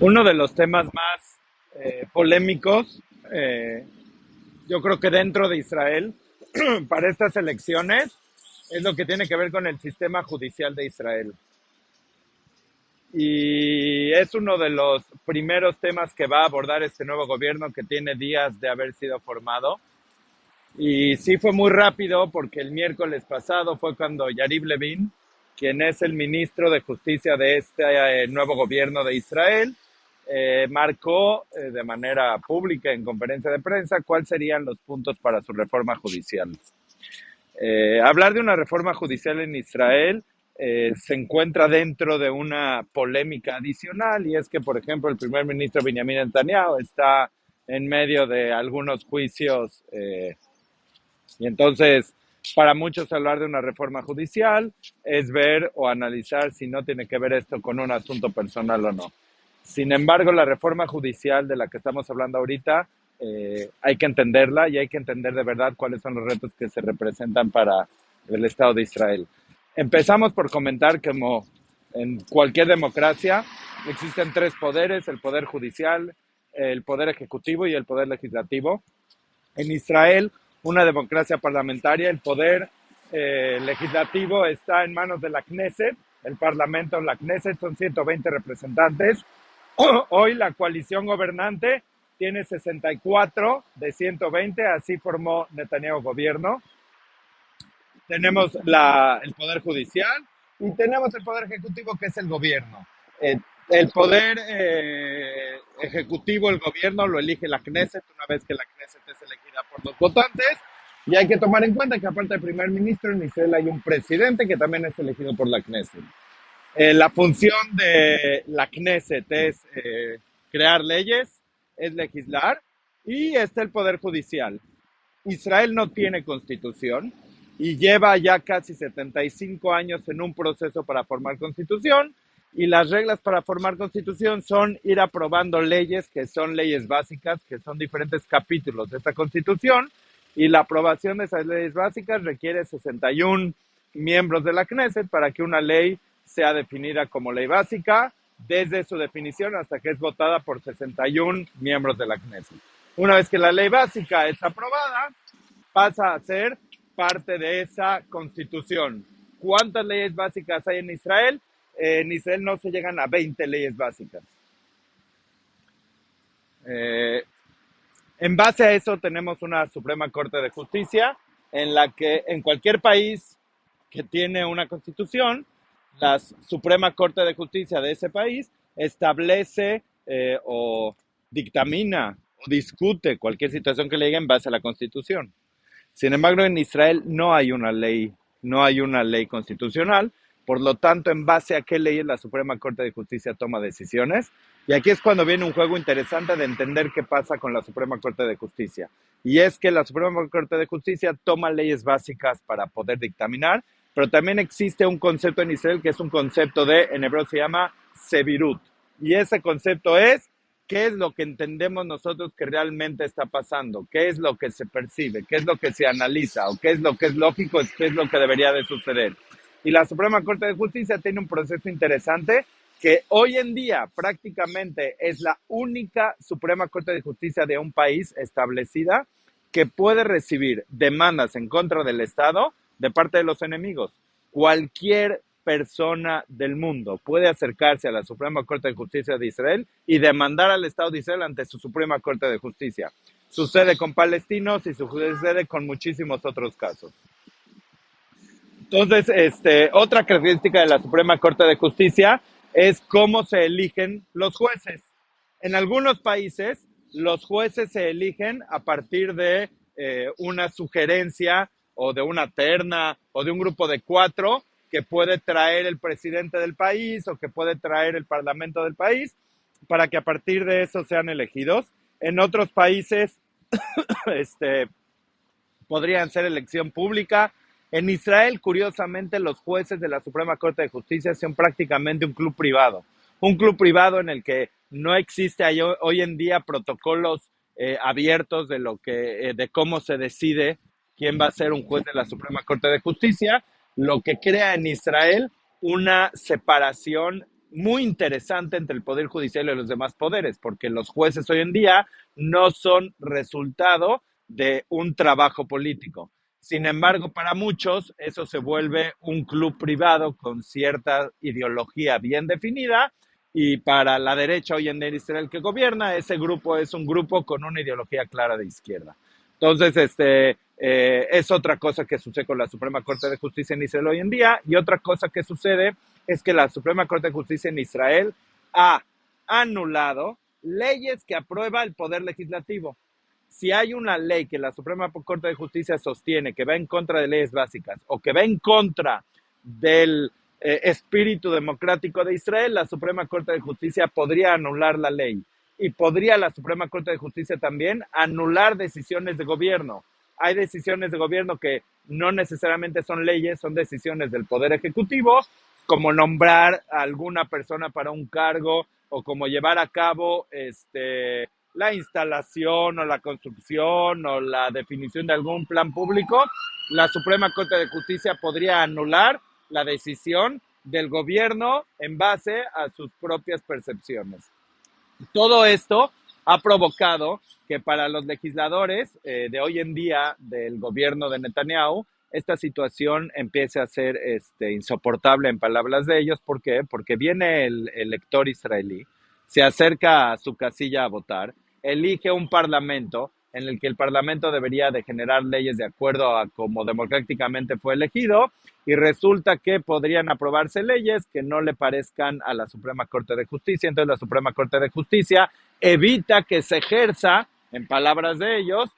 Uno de los temas más polémicos, eh, yo creo que dentro de Israel, para estas elecciones, es lo que tiene que ver con el sistema judicial de Israel. Y es uno de los primeros temas que va a abordar este nuevo gobierno que tiene días de haber sido formado. Y sí fue muy rápido porque el miércoles pasado fue cuando Yariv Levin, quien es el ministro de Justicia de este nuevo gobierno de Israel, marcó de manera pública en conferencia de prensa cuáles serían los puntos para su reforma judicial. Hablar de una reforma judicial en Israel se encuentra dentro de una polémica adicional y es que, por ejemplo, el primer ministro Benjamin Netanyahu está en medio de algunos juicios y entonces, para muchos hablar de una reforma judicial es ver o analizar si no tiene que ver esto con un asunto personal o no. Sin embargo, la reforma judicial de la que estamos hablando ahorita, hay que entenderla y hay que entender de verdad cuáles son los retos que se representan para el Estado de Israel. Empezamos por comentar que como en cualquier democracia existen tres poderes, el poder judicial, el poder ejecutivo y el poder legislativo. En Israel, una democracia parlamentaria, el poder legislativo está en manos de la Knesset, el Parlamento, la Knesset son 120 representantes. Hoy la coalición gobernante tiene 64 de 120, así formó Netanyahu gobierno. Tenemos el Poder Judicial y tenemos el Poder Ejecutivo, que es el gobierno. El Poder Ejecutivo, el gobierno, lo elige la Knesset una vez que la Knesset es elegida por los votantes. Y hay que tomar en cuenta que aparte del primer ministro, en Israel hay un presidente que también es elegido por la Knesset. La función de la Knesset es crear leyes, es legislar, y está el Poder Judicial. Israel no tiene constitución y lleva ya casi 75 años en un proceso para formar constitución, y las reglas para formar constitución son ir aprobando leyes que son leyes básicas, que son diferentes capítulos de esta constitución, y la aprobación de esas leyes básicas requiere 61 miembros de la Knesset para que una ley sea definida como ley básica, desde su definición hasta que es votada por 61 miembros de la Knesset. Una vez que la ley básica es aprobada, pasa a ser parte de esa constitución. ¿Cuántas leyes básicas hay en Israel? En Israel no se llegan a 20 leyes básicas. Eh, en base a eso tenemos una Suprema Corte de Justicia en la que en cualquier país que tiene una constitución, la Suprema Corte de Justicia de ese país establece o dictamina o discute cualquier situación que le llegue en base a la constitución. Sin embargo, en Israel no hay una ley constitucional, por lo tanto, en base a qué leyes la Suprema Corte de Justicia toma decisiones. Y aquí es cuando viene un juego interesante de entender qué pasa con la Suprema Corte de Justicia. Y es que la Suprema Corte de Justicia toma leyes básicas para poder dictaminar, pero también existe un concepto en Israel que es un concepto en hebreo se llama sevirut. Y ese concepto es qué es lo que entendemos nosotros que realmente está pasando, qué es lo que se percibe, qué es lo que se analiza, o qué es lo que es lógico, qué es lo que debería de suceder. Y la Suprema Corte de Justicia tiene un proceso interesante que hoy en día prácticamente es la única Suprema Corte de Justicia de un país establecida que puede recibir demandas en contra del Estado de parte de los enemigos. Cualquier persona del mundo puede acercarse a la Suprema Corte de Justicia de Israel y demandar al Estado de Israel ante su Suprema Corte de Justicia. Sucede con palestinos y sucede con muchísimos otros casos. Entonces, otra característica de la Suprema Corte de Justicia es cómo se eligen los jueces. En algunos países, los jueces se eligen a partir de una sugerencia o de una terna o de un grupo de 4 que puede traer el presidente del país o que puede traer el parlamento del país para que a partir de eso sean elegidos. En otros países podrían ser elección pública. En Israel, curiosamente, los jueces de la Suprema Corte de Justicia son prácticamente un club privado en el que no existe hoy en día protocolos abiertos de cómo se decide quién va a ser un juez de la Suprema Corte de Justicia, lo que crea en Israel una separación muy interesante entre el Poder Judicial y los demás poderes, porque los jueces hoy en día no son resultado de un trabajo político. Sin embargo, para muchos eso se vuelve un club privado con cierta ideología bien definida, y para la derecha hoy en día Israel que gobierna, ese grupo es un grupo con una ideología clara de izquierda. Entonces, es otra cosa que sucede con la Suprema Corte de Justicia en Israel hoy en día, y otra cosa que sucede es que la Suprema Corte de Justicia en Israel ha anulado leyes que aprueba el Poder Legislativo. Si hay una ley que la Suprema Corte de Justicia sostiene que va en contra de leyes básicas o que va en contra del espíritu democrático de Israel, la Suprema Corte de Justicia podría anular la ley. Y podría la Suprema Corte de Justicia también anular decisiones de gobierno. Hay decisiones de gobierno que no necesariamente son leyes, son decisiones del Poder Ejecutivo, como nombrar a alguna persona para un cargo o como llevar a cabo la instalación o la construcción o la definición de algún plan público. La Suprema Corte de Justicia podría anular la decisión del gobierno en base a sus propias percepciones. Todo esto ha provocado que para los legisladores de hoy en día del gobierno de Netanyahu, esta situación empiece a ser insoportable en palabras de ellos. ¿Por qué? Porque viene el elector israelí, se acerca a su casilla a votar, elige un parlamento en el que el parlamento debería de generar leyes de acuerdo a cómo democráticamente fue elegido, y resulta que podrían aprobarse leyes que no le parezcan a la Suprema Corte de Justicia. Entonces la Suprema Corte de Justicia evita que se ejerza, en palabras de ellos,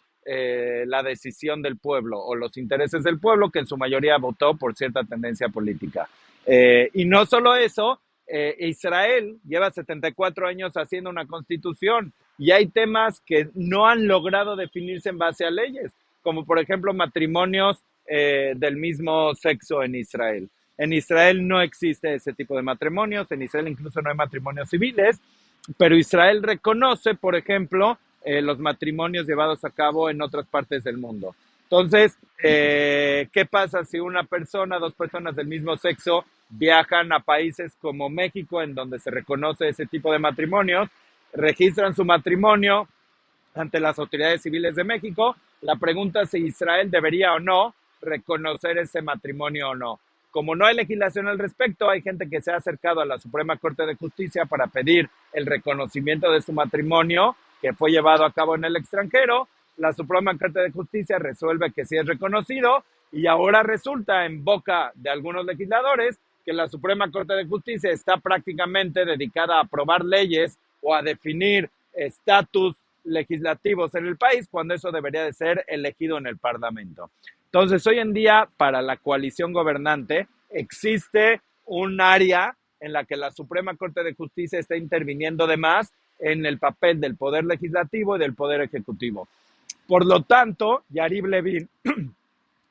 la decisión del pueblo o los intereses del pueblo, que en su mayoría votó por cierta tendencia política. Y no solo eso, Israel lleva 74 años haciendo una constitución y hay temas que no han logrado definirse en base a leyes, como por ejemplo matrimonios del mismo sexo en Israel. En Israel no existe ese tipo de matrimonios, en Israel incluso no hay matrimonios civiles, pero Israel reconoce, por ejemplo, los matrimonios llevados a cabo en otras partes del mundo. Entonces, ¿qué pasa si una persona, dos personas del mismo sexo viajan a países como México, en donde se reconoce ese tipo de matrimonios, registran su matrimonio ante las autoridades civiles de México? La pregunta es si Israel debería o no reconocer ese matrimonio o no. Como no hay legislación al respecto, hay gente que se ha acercado a la Suprema Corte de Justicia para pedir el reconocimiento de su matrimonio que fue llevado a cabo en el extranjero. La Suprema Corte de Justicia resuelve que sí es reconocido, y ahora resulta en boca de algunos legisladores que la Suprema Corte de Justicia está prácticamente dedicada a aprobar leyes o a definir estatus legislativos en el país, cuando eso debería de ser elegido en el Parlamento. Entonces, hoy en día, para la coalición gobernante, existe un área en la que la Suprema Corte de Justicia está interviniendo de más en el papel del Poder Legislativo y del Poder Ejecutivo. Por lo tanto, Yariv Levin,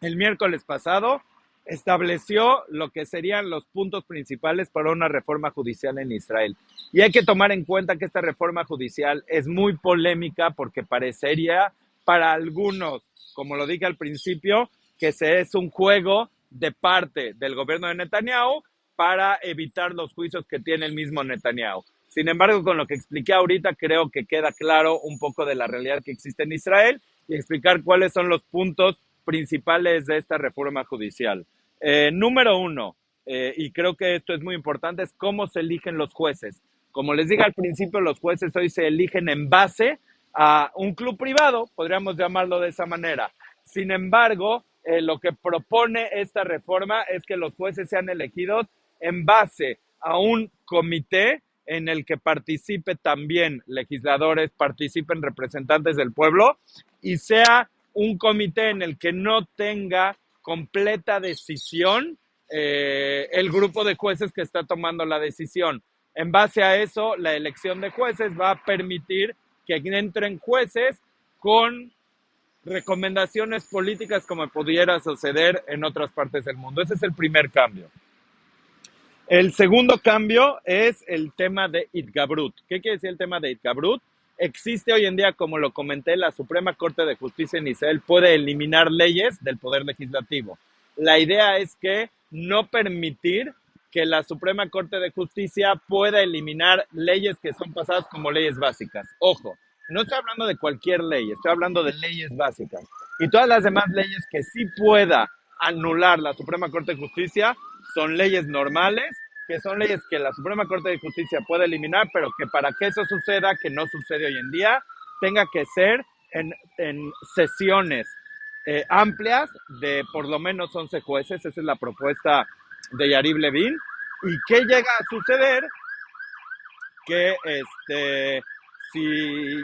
el miércoles pasado, estableció lo que serían los puntos principales para una reforma judicial en Israel. Y hay que tomar en cuenta que esta reforma judicial es muy polémica, porque parecería para algunos, como lo dije al principio, que es un juego de parte del gobierno de Netanyahu para evitar los juicios que tiene el mismo Netanyahu. Sin embargo, con lo que expliqué ahorita, creo que queda claro un poco de la realidad que existe en Israel y explicar cuáles son los puntos principales de esta reforma judicial. Número uno, y creo que esto es muy importante, es cómo se eligen los jueces. Como les dije al principio, los jueces hoy se eligen en base a un club privado, podríamos llamarlo de esa manera. Sin embargo, lo que propone esta reforma es que los jueces sean elegidos en base a un comité en el que participe también legisladores, participen representantes del pueblo, y sea un comité en el que no tenga completa decisión el grupo de jueces que está tomando la decisión. En base a eso, la elección de jueces va a permitir que entren jueces con recomendaciones políticas, como pudiera suceder en otras partes del mundo. Ese es el primer cambio. El segundo cambio es el tema de Itgabrut. ¿Qué quiere decir el tema de Itgabrut? Existe hoy en día, como lo comenté, la Suprema Corte de Justicia en Israel puede eliminar leyes del Poder Legislativo. La idea es que no permitir que la Suprema Corte de Justicia pueda eliminar leyes que son pasadas como leyes básicas. Ojo, no estoy hablando de cualquier ley, estoy hablando de leyes básicas. Y todas las demás leyes que sí pueda anular la Suprema Corte de Justicia son leyes normales, que son leyes que la Suprema Corte de Justicia puede eliminar, pero que para que eso suceda, que no sucede hoy en día, tenga que ser en sesiones amplias de por lo menos 11 jueces. Esa es la propuesta de Yariv Levin. ¿Y qué llega a suceder? Que si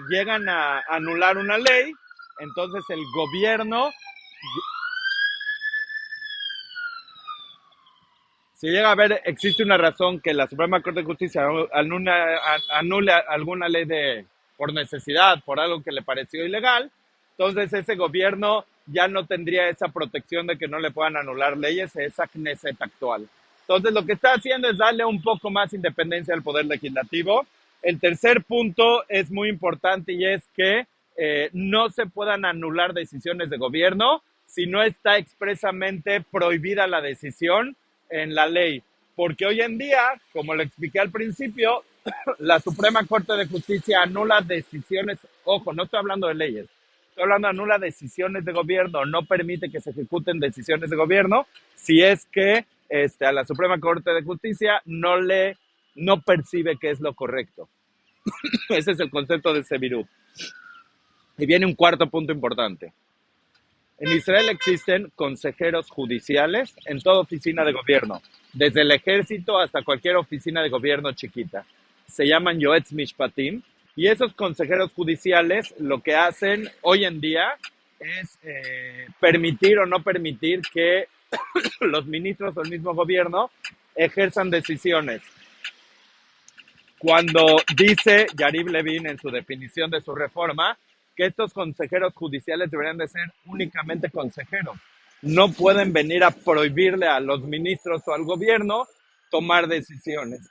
llegan a anular una ley, entonces el gobierno, si llega a haber, existe una razón que la Suprema Corte de Justicia anule alguna ley por necesidad, por algo que le pareció ilegal, entonces ese gobierno ya no tendría esa protección de que no le puedan anular leyes, esa Knesset actual. Entonces lo que está haciendo es darle un poco más independencia al Poder Legislativo. El tercer punto es muy importante y es que no se puedan anular decisiones de gobierno si no está expresamente prohibida la decisión en la ley. Porque hoy en día, como lo expliqué al principio, la Suprema Corte de Justicia anula decisiones, ojo, no estoy hablando de leyes, estoy hablando de anula decisiones de gobierno, no permite que se ejecuten decisiones de gobierno si es que a la Suprema Corte de Justicia no percibe que es lo correcto. Ese es el concepto de Sevirú. Y viene un cuarto punto importante. En Israel existen consejeros judiciales en toda oficina de gobierno, desde el ejército hasta cualquier oficina de gobierno chiquita. Se llaman Yoetz Mishpatim, y esos consejeros judiciales lo que hacen hoy en día es permitir o no permitir que los ministros del mismo gobierno ejerzan decisiones. Cuando dice Yariv Levin en su definición de su reforma que estos consejeros judiciales deberían de ser únicamente consejeros, no pueden venir a prohibirle a los ministros o al gobierno tomar decisiones.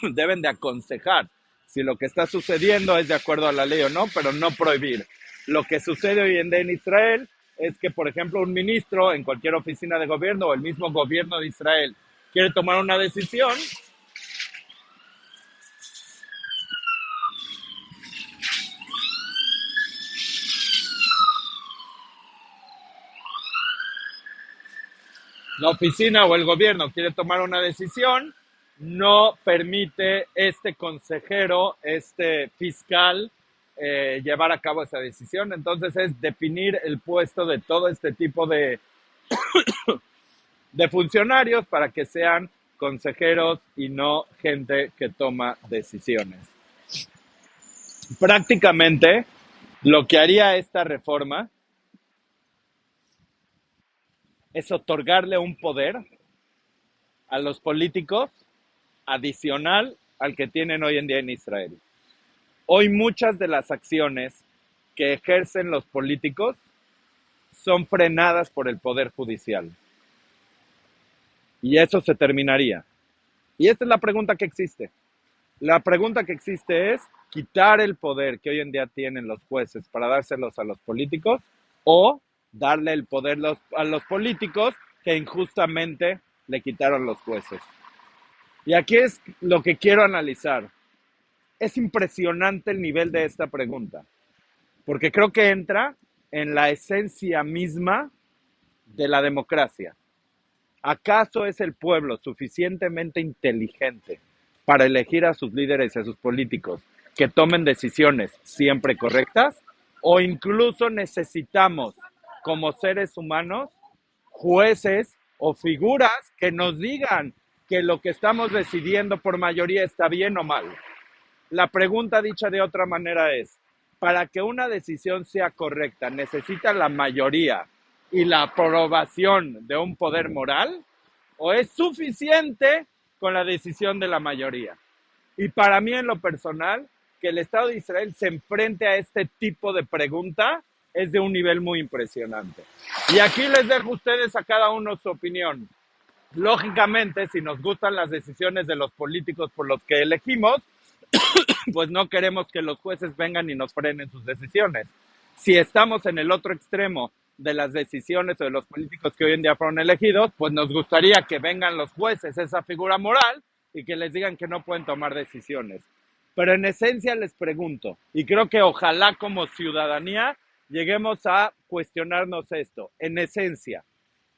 Deben de aconsejar si lo que está sucediendo es de acuerdo a la ley o no, pero no prohibir. Lo que sucede hoy en día en Israel es que, por ejemplo, un ministro en cualquier oficina de gobierno o el mismo gobierno de Israel quiere tomar una decisión. La oficina o el gobierno quiere tomar una decisión, no permite este consejero, este fiscal, llevar a cabo esa decisión. Entonces es definir el puesto de todo este tipo de funcionarios para que sean consejeros y no gente que toma decisiones. Prácticamente lo que haría esta reforma es otorgarle un poder a los políticos adicional al que tienen hoy en día en Israel. Hoy muchas de las acciones que ejercen los políticos son frenadas por el Poder Judicial. Y eso se terminaría. Y esta es la pregunta que existe. La pregunta que existe es quitar el poder que hoy en día tienen los jueces para dárselos a los políticos o darle el poder a los políticos que injustamente le quitaron los jueces. Y aquí es lo que quiero analizar. Es impresionante el nivel de esta pregunta, porque creo que entra en la esencia misma de la democracia. ¿Acaso es el pueblo suficientemente inteligente para elegir a sus líderes y a sus políticos que tomen decisiones siempre correctas? ¿O incluso necesitamos, como seres humanos, jueces o figuras que nos digan que lo que estamos decidiendo por mayoría está bien o mal? La pregunta dicha de otra manera es, para que una decisión sea correcta, ¿necesita la mayoría y la aprobación de un poder moral? ¿O es suficiente con la decisión de la mayoría? Y para mí, en lo personal, que el Estado de Israel se enfrente a este tipo de pregunta es de un nivel muy impresionante. Y aquí les dejo a ustedes a cada uno su opinión. Lógicamente, si nos gustan las decisiones de los políticos por los que elegimos, pues no queremos que los jueces vengan y nos frenen sus decisiones. Si estamos en el otro extremo de las decisiones o de los políticos que hoy en día fueron elegidos, pues nos gustaría que vengan los jueces, esa figura moral, y que les digan que no pueden tomar decisiones. Pero en esencia les pregunto, y creo que ojalá como ciudadanía lleguemos a cuestionarnos esto, en esencia,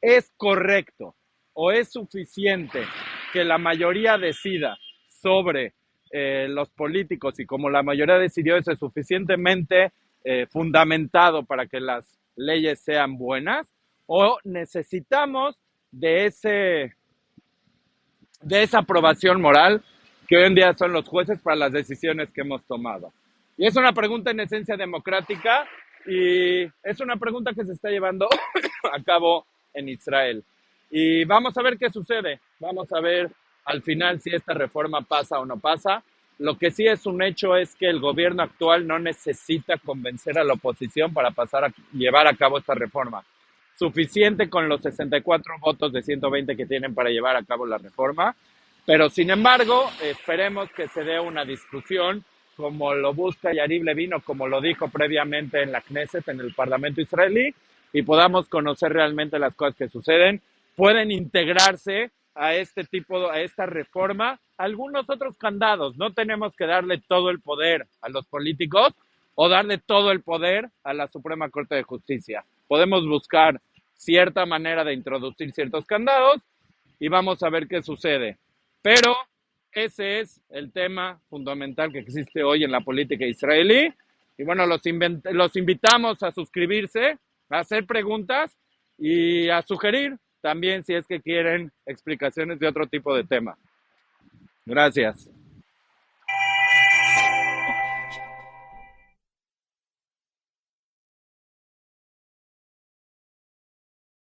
¿es correcto o es suficiente que la mayoría decida sobre los políticos y como la mayoría decidió eso es suficientemente fundamentado para que las leyes sean buenas o necesitamos de ese de esa aprobación moral que hoy en día son los jueces para las decisiones que hemos tomado? Y es una pregunta en esencia democrática y es una pregunta que se está llevando a cabo en Israel. Y vamos a ver qué sucede. Vamos a ver al final si esta reforma pasa o no pasa. Lo que sí es un hecho es que el gobierno actual no necesita convencer a la oposición para pasar a llevar a cabo esta reforma. Suficiente con los 64 votos de 120 que tienen para llevar a cabo la reforma. Pero sin embargo, esperemos que se dé una discusión como lo busca Yariv Levin o como lo dijo previamente en la Knesset, en el Parlamento israelí, y podamos conocer realmente las cosas que suceden. Pueden integrarse a este tipo, a esta reforma, algunos otros candados. No tenemos que darle todo el poder a los políticos o darle todo el poder a la Suprema Corte de Justicia. Podemos buscar cierta manera de introducir ciertos candados y vamos a ver qué sucede. Pero ese es el tema fundamental que existe hoy en la política israelí. Y bueno, los invitamos a suscribirse, a hacer preguntas y a sugerir también si es que quieren explicaciones de otro tipo de tema. Gracias.